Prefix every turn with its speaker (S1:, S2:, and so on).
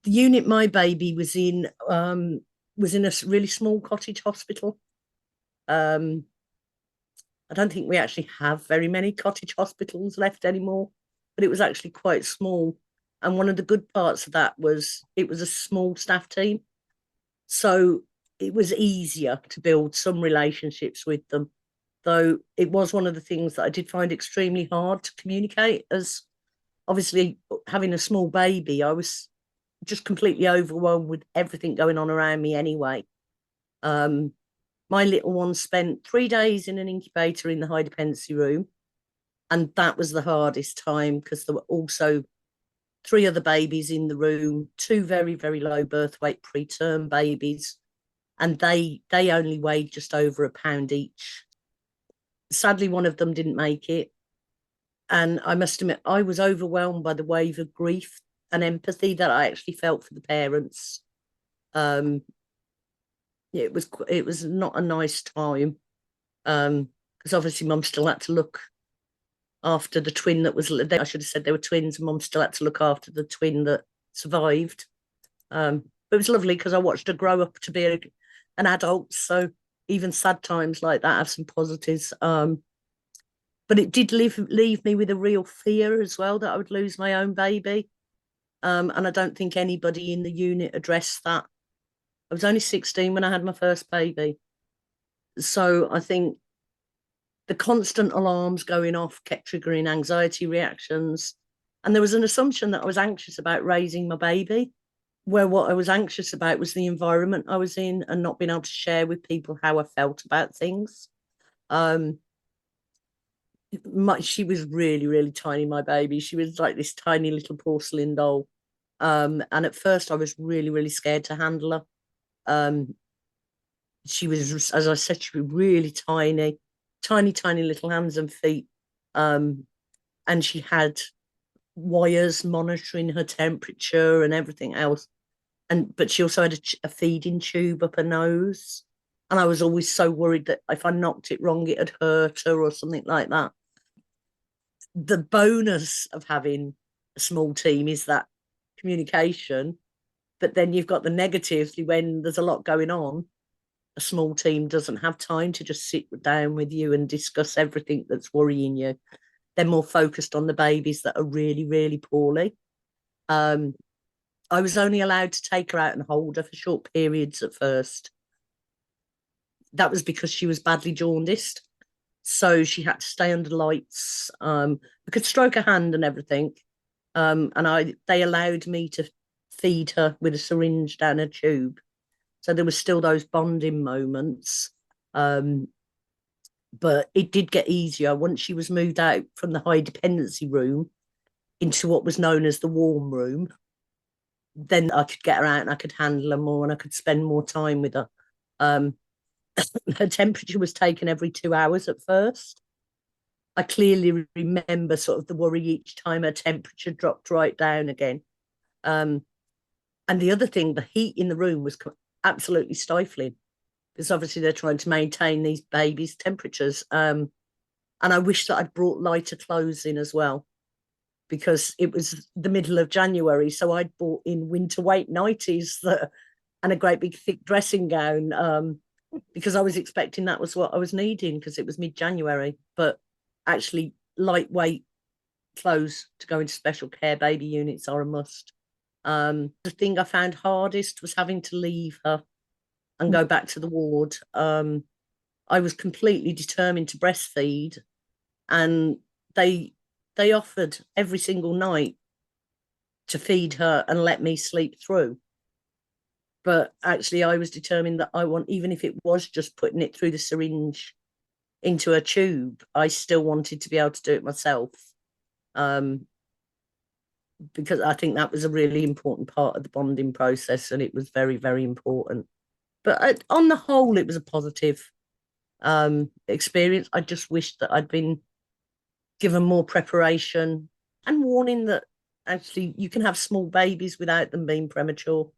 S1: The unit my baby was in a really small cottage hospital. Um, I don't think we actually have very many cottage hospitals left anymore, but it was actually quite small. And one of the good parts of that was it was a small staff team. So it was easier to build some relationships with them. Though it was one of the things that I did find extremely hard to communicate, as obviously having a small baby, I was just completely overwhelmed with everything going on around me anyway. Um, my little one spent 3 days in an incubator in the high dependency room, and that was the hardest time because there were also three other babies in the room, two very, very low birth weight preterm babies, and they only weighed just over £1 each. Sadly, one of them didn't make it. And I must admit, I was overwhelmed by the wave of grief and empathy that I actually felt for the parents. Um, it was not a nice time because obviously mum still had to look after the twin that was. I should have said they were twins, and mum still had to look after the twin that survived. But it was lovely because I watched her grow up to be an adult. So even sad times like that have some positives. But it did leave me with a real fear as well that I would lose my own baby. And I don't think anybody in the unit addressed that. I was only 16 when I had my first baby. So I think the constant alarms going off kept triggering anxiety reactions. And there was an assumption that I was anxious about raising my baby, where what I was anxious about was the environment I was in and not being able to share with people how I felt about things. Um, she was really, really tiny, my baby. She was like this tiny little porcelain doll. And at first I was really, really scared to handle her. She was, as I said, she was really tiny, tiny, tiny little hands and feet. And she had wires monitoring her temperature and everything else. But she also had a feeding tube up her nose. And I was always so worried that if I knocked it wrong, it'd hurt her or something like that. The bonus of having a small team is that communication, but then you've got the negatives when there's a lot going on. A small team doesn't have time to just sit down with you and discuss everything that's worrying you. They're more focused on the babies that are really, really poorly. Um, I was only allowed to take her out and hold her for short periods at first. That was because she was badly jaundiced. So she had to stay under lights. I could stroke her hand and everything. And they allowed me to feed her with a syringe down a tube. So there was still those bonding moments. But it did get easier once she was moved out from the high dependency room into what was known as the warm room. Then I could get her out and I could handle her more and I could spend more time with her. Um, her temperature was taken every 2 hours at first. I clearly remember sort of the worry each time her temperature dropped right down again. And the other thing, the heat in the room was absolutely stifling because obviously they're trying to maintain these babies' temperatures. And I wish that I'd brought lighter clothes in as well because it was the middle of January. So I'd bought in winter weight nighties and a great big thick dressing gown because I was expecting that was what I was needing because it was mid-January. But actually, lightweight clothes to go into special care baby units are a must. The thing I found hardest was having to leave her and go back to the ward. I was completely determined to breastfeed, and they offered every single night to feed her and let me sleep through. But actually, I was determined that even if it was just putting it through the syringe into a tube, I still wanted to be able to do it myself. Because I think that was a really important part of the bonding process, and it was very, very important. But on the whole, it was a positive experience. I just wished that I'd been given more preparation and warning that actually you can have small babies without them being premature.